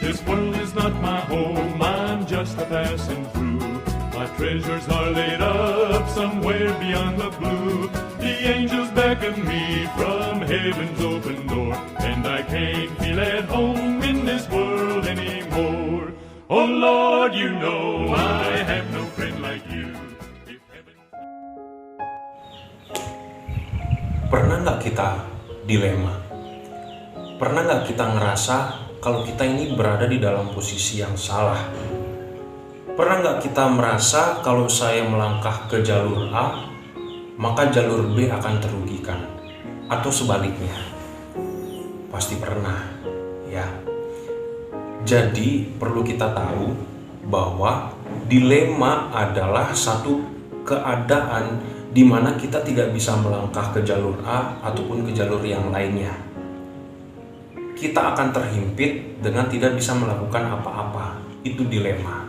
This world is not my home, I'm just a passing through. My treasures are laid up somewhere beyond the blue. The angels beckon me from heaven's open door, and I can't feel at home in this world anymore. Oh Lord, you know I have no friend like you. If heaven... Pernah nggak kita dilema? Pernah nggak kita ngerasa kalau kita ini berada di dalam posisi yang salah? Pernah nggak kita merasa kalau saya melangkah ke jalur A, maka jalur B akan terugikan? Atau sebaliknya? Pasti pernah, ya. Jadi perlu kita tahu bahwa dilema adalah satu keadaan di mana kita tidak bisa melangkah ke jalur A ataupun ke jalur yang lainnya. Kita akan terhimpit dengan tidak bisa melakukan apa-apa. Itu dilema.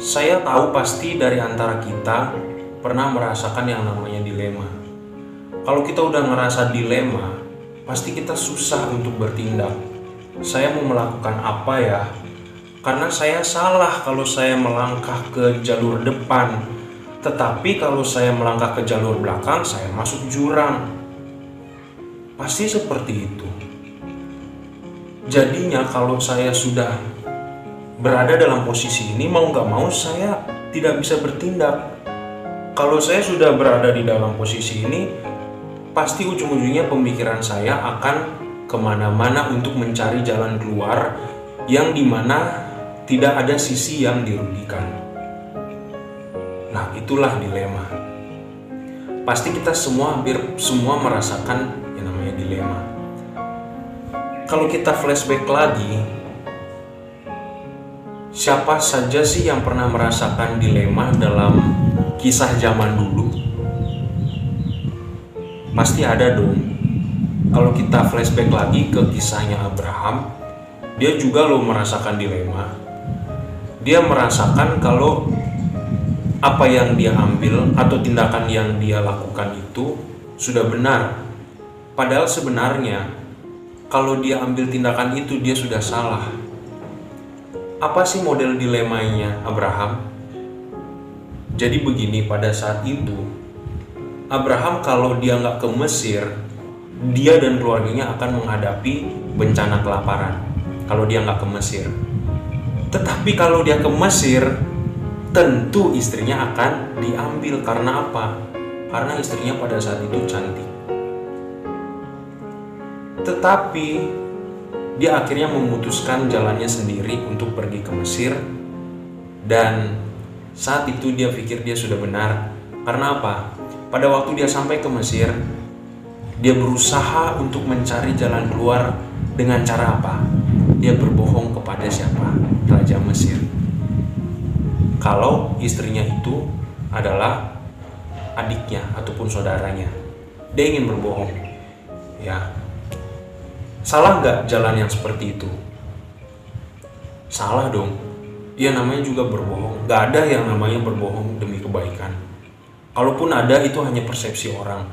Saya tahu pasti dari antara kita pernah merasakan yang namanya dilema. Kalau kita udah ngerasa dilema, pasti kita susah untuk bertindak. Saya mau melakukan apa ya? Karena saya salah kalau saya melangkah ke jalur depan. Tetapi kalau saya melangkah ke jalur belakang, saya masuk jurang. Pasti seperti itu. Jadinya kalau saya sudah berada dalam posisi ini, mau gak mau saya tidak bisa bertindak. Kalau saya sudah berada di dalam posisi ini, pasti ujung-ujungnya pemikiran saya akan kemana-mana untuk mencari jalan keluar yang dimana tidak ada sisi yang dirugikan. Nah, itulah dilema. Pasti kita hampir semua merasakan yang namanya dilema. Kalau kita flashback lagi, siapa saja sih yang pernah merasakan dilema dalam kisah zaman dulu? Pasti ada dong. Kalau kita flashback lagi ke kisahnya Abraham, dia juga merasakan dilema. Dia merasakan kalau apa yang dia ambil atau tindakan yang dia lakukan itu sudah benar. Padahal sebenarnya kalau dia ambil tindakan itu dia sudah salah. Apa sih model dilemanya Abraham? Jadi begini, pada saat itu Abraham kalau dia nggak ke Mesir, dia dan keluarganya akan menghadapi bencana kelaparan kalau dia nggak ke Mesir. Tetapi kalau dia ke Mesir, tentu istrinya akan diambil. Karena apa? Karena istrinya pada saat itu cantik. Tetapi dia akhirnya memutuskan jalannya sendiri untuk pergi ke Mesir. Dan saat itu dia pikir dia sudah benar. Karena apa? Pada waktu dia sampai ke Mesir, dia berusaha untuk mencari jalan keluar dengan cara apa? Dia berbohong kepada siapa? Raja Mesir. Kalau istrinya itu adalah adiknya ataupun saudaranya. Dia ingin berbohong. Ya. Salah nggak jalan yang seperti itu? Salah dong. Ya namanya juga berbohong. Nggak ada yang namanya berbohong demi kebaikan. Kalaupun ada, itu hanya persepsi orang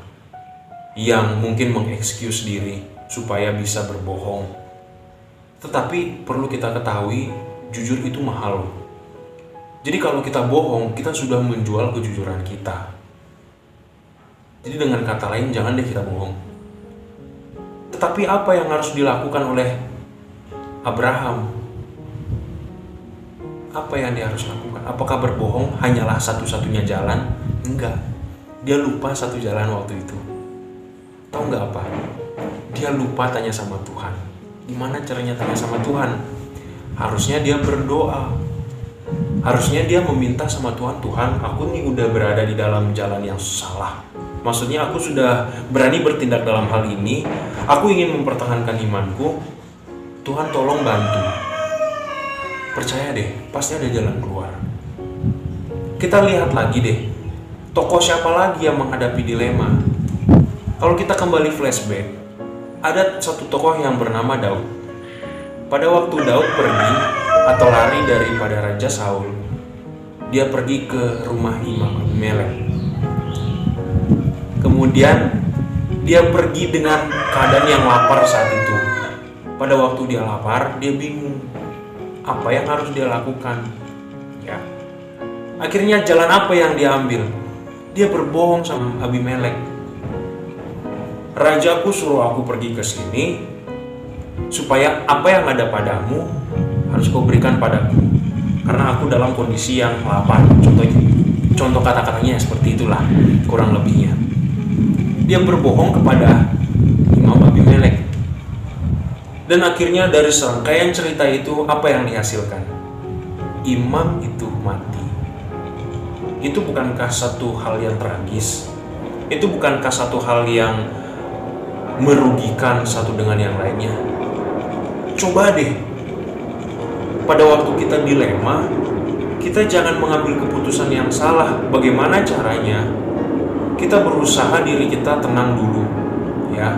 yang mungkin mengexcuse diri supaya bisa berbohong. Tetapi perlu kita ketahui, jujur itu mahal. Jadi kalau kita bohong, kita sudah menjual kejujuran kita. Jadi dengan kata lain, jangan deh kita bohong. Tetapi apa yang harus dilakukan oleh Abraham? Apa yang dia harus lakukan? Apakah berbohong hanyalah satu-satunya jalan? Enggak. Dia lupa satu jalan waktu itu. Tahu nggak apa? Dia lupa tanya sama Tuhan. Gimana caranya tanya sama Tuhan? Harusnya dia berdoa. Harusnya dia meminta sama Tuhan, Tuhan, aku nih udah berada di dalam jalan yang salah. Maksudnya aku sudah berani bertindak dalam hal ini. Aku ingin mempertahankan imanku. Tuhan tolong bantu. Percaya deh, pasti ada jalan keluar. Kita lihat lagi deh, tokoh siapa lagi yang menghadapi dilema? Kalau kita kembali flashback, ada satu tokoh yang bernama Daud. Pada waktu Daud pergi atau lari daripada Raja Saul, dia pergi ke rumah Imam Abimelek. Kemudian dia pergi dengan keadaan yang lapar saat itu. Pada waktu dia lapar, dia bingung apa yang harus dia lakukan. Ya. Akhirnya jalan apa yang dia ambil? Dia berbohong sama Abimelek. Rajaku suruh aku pergi ke sini supaya apa yang ada padamu harus kau berikan padaku, karena aku dalam kondisi yang lapar. Contoh kata-katanya seperti itulah kurang lebihnya. Dia berbohong kepada Imam Abimelek. Dan akhirnya dari serangkaian cerita itu apa yang dihasilkan? Imam itu mati. Itu bukankah satu hal yang tragis? Itu bukankah satu hal yang merugikan satu dengan yang lainnya? Coba deh, pada waktu kita dilema, kita jangan mengambil keputusan yang salah. Bagaimana caranya? Kita berusaha diri kita tenang dulu, ya.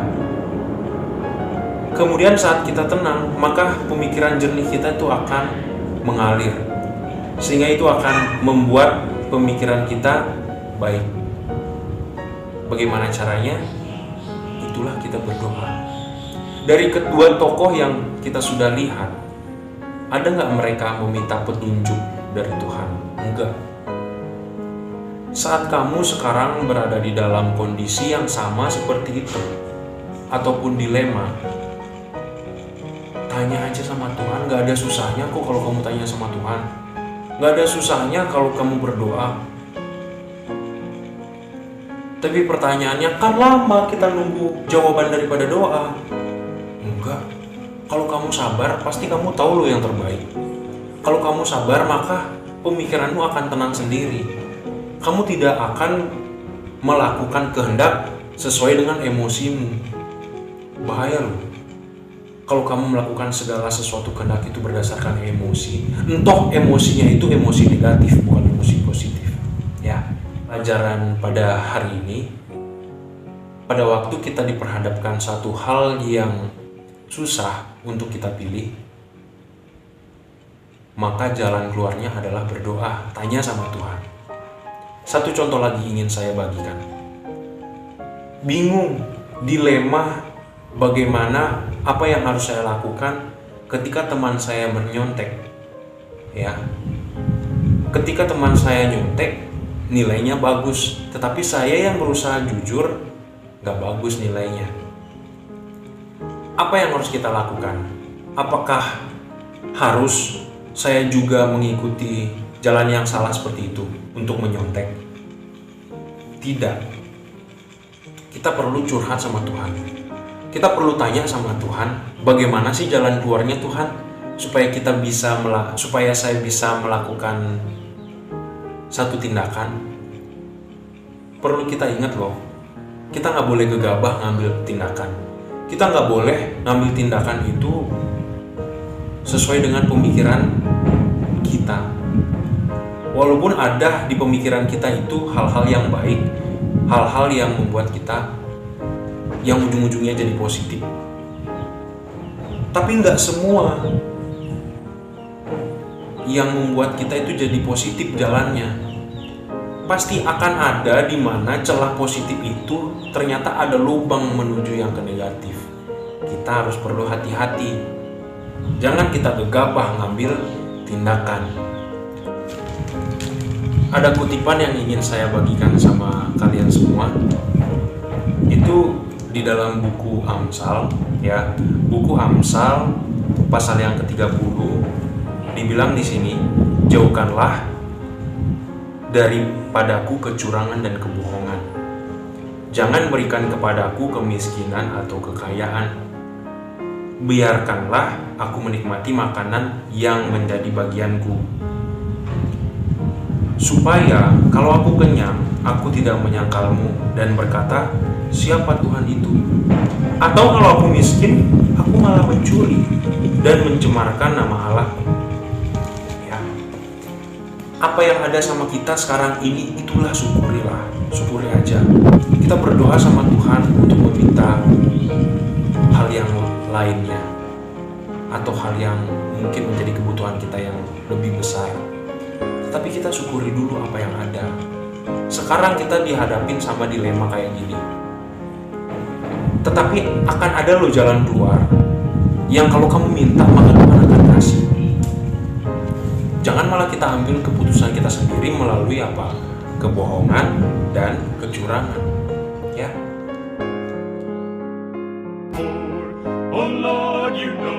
Kemudian saat kita tenang, maka pemikiran jernih kita itu akan mengalir, sehingga itu akan membuat pemikiran kita baik. Bagaimana caranya? Itulah kita berdoa. Dari kedua tokoh yang kita sudah lihat, ada nggak mereka meminta petunjuk dari Tuhan? Enggak. Saat kamu sekarang berada di dalam kondisi yang sama seperti itu, ataupun dilema, tanya aja sama Tuhan. Nggak ada susahnya kok kalau kamu tanya sama Tuhan. Nggak ada susahnya kalau kamu berdoa. Tapi pertanyaannya, kan lama kita nunggu jawaban daripada doa. Enggak. Kalau kamu sabar, pasti kamu tahu loh yang terbaik. Kalau kamu sabar, maka pemikiranmu akan tenang sendiri. Kamu tidak akan melakukan kehendak sesuai dengan emosimu. Bahaya loh kalau kamu melakukan segala sesuatu kehendak itu berdasarkan emosi. Entah emosinya itu emosi negatif, bukan emosi positif. Ya, pelajaran pada hari ini, pada waktu kita diperhadapkan satu hal yang susah untuk kita pilih, maka jalan keluarnya adalah berdoa, tanya sama Tuhan. Satu contoh lagi ingin saya bagikan. Bingung, dilema, bagaimana, apa yang harus saya lakukan ketika teman saya bernyontek. Ya, ketika teman saya nyontek, nilainya bagus, tetapi saya yang berusaha jujur, gak bagus nilainya. Apa yang harus kita lakukan? Apakah harus saya juga mengikuti jalan yang salah seperti itu untuk menyontek? Tidak. Kita perlu curhat sama Tuhan. Kita perlu tanya sama Tuhan, bagaimana sih jalan keluarnya Tuhan, supaya saya bisa melakukan satu tindakan. Perlu kita ingat loh, kita nggak boleh gegabah ngambil tindakan. Kita nggak boleh ngambil tindakan itu sesuai dengan pemikiran kita. Walaupun ada di pemikiran kita itu hal-hal yang baik, hal-hal yang membuat kita, yang ujung-ujungnya jadi positif. Tapi nggak semua yang membuat kita itu jadi positif jalannya. Pasti akan ada di mana celah positif itu ternyata ada lubang menuju yang ke negatif. Kita harus perlu hati-hati. Jangan kita gegabah ngambil tindakan. Ada kutipan yang ingin saya bagikan sama kalian semua. Itu di dalam buku Amsal, ya. Buku Amsal pasal yang ke-30 dibilang di sini, jauhkanlah daripadaku kecurangan dan kebohongan. Jangan berikan kepadaku kemiskinan atau kekayaan. Biarkanlah aku menikmati makanan yang menjadi bagianku, supaya kalau aku kenyang, aku tidak menyangkalmu dan berkata, siapa Tuhan itu? Atau kalau aku miskin, aku malah mencuri dan mencemarkan nama Allah. Ya. Apa yang ada sama kita sekarang ini, itulah syukurilah. Syukuri aja. Kita berdoa sama Tuhan untuk meminta hal yang lainnya, atau hal yang mungkin menjadi kebutuhan kita yang lebih besar. Tapi kita syukuri dulu apa yang ada. Sekarang kita dihadapin sama dilema kayak gini. Tetapi akan ada loh jalan keluar yang kalau kamu minta maka Tuhan akan kasih. Jangan malah kita ambil keputusan kita sendiri melalui apa? Kebohongan dan kecurangan. Ya. Oh Lord, you know